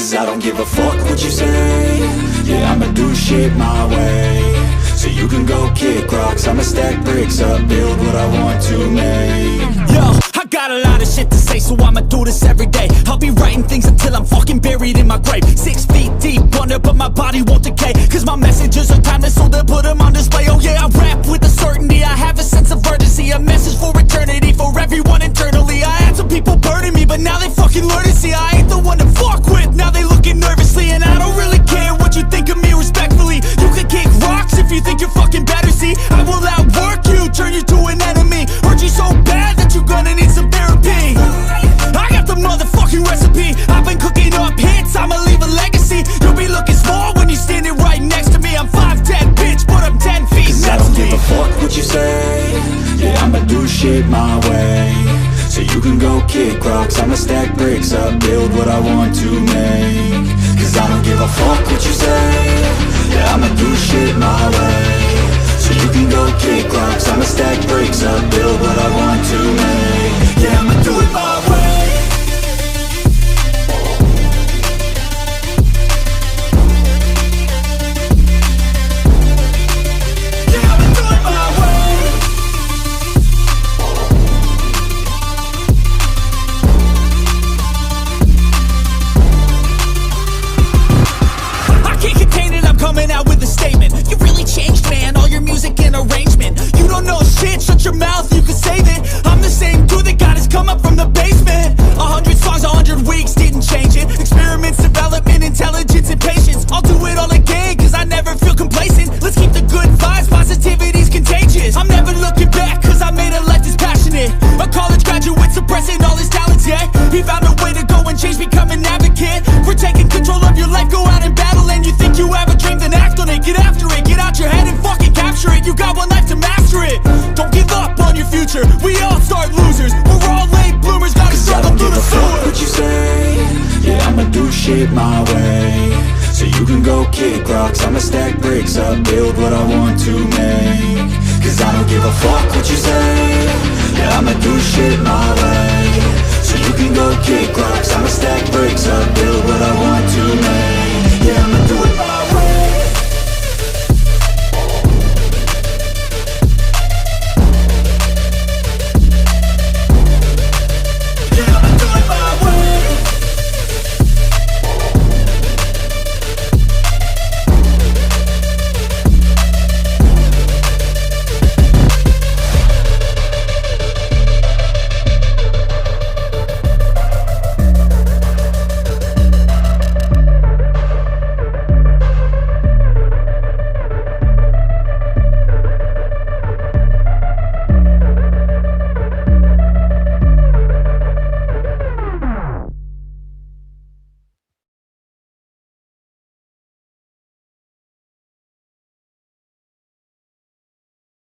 Cause I don't give a fuck what you say. Yeah, I'ma do shit my way. So you can go kick rocks, I'ma stack bricks up, build what I want to make. Yo, I got a lot of shit to say, so I'ma do this every day. I'll be writing things until I'm fucking buried in my grave. 6 feet deep under, but my body won't decay. Cause my messages are timeless, so they'll put them on display. Oh yeah, I rap with a certainty, I have a sense of urgency. A message for eternity, for everyone internally. I had some people burning me, but now they fucking learn to see I ain't the one to fuck with, now they looking nervously. And I don't really care what you think of me, respectfully. You can kick rocks if you think you're fucking better, see. I will outwork you, turn you to an enemy. Hurt you so bad that you're gonna need some therapy. I got the motherfucking recipe. I've been cooking up hits, I'ma leave a legacy. You'll be looking small when you're standing right next to me. I'm 5'10", bitch, but I'm 10 feet. Cause I don't give a fuck what you say. Yeah, I'ma do shit my way. So you can go kick rocks, I'ma stack bricks up, build what I want to make. Cause I don't give a fuck what you say. Yeah, I'ma do shit my way. So you can go kick rocks, I'ma stack bricks up, build what I want to make. Yeah, I'ma do it my way. Coming out with a statement. You really changed, man, all your music and arrangement. You don't know shit, shut your mouth, you can save it. I'm the same dude that got his come up from the basement. 100 songs, 100 weeks, didn't change it. Experiments, development, intelligence, and patience. I'll do it all again, cause I never feel complacent. Let's keep the good vibes, positivity's contagious. I'm never looking back, cause I made a life that's passionate. A college graduate suppressing all his talents, yeah. He found a way to go and change, become an advocate. For taking control of your life, go out and battle. And you think you have a dream, then act on it. Get after it, get out your head and fucking capture it. You got one life to master it. Don't give up on your future, we all start losers. We're all late bloomers, gotta struggle through the sewer. What you say? Yeah, I'ma do shit my way. So you can go kick rocks, I'ma stack bricks up, build what I want to make. Cause I don't give a fuck what you say. Yeah, I'ma do shit my way. So you can go kick rocks, I'ma stack bricks up,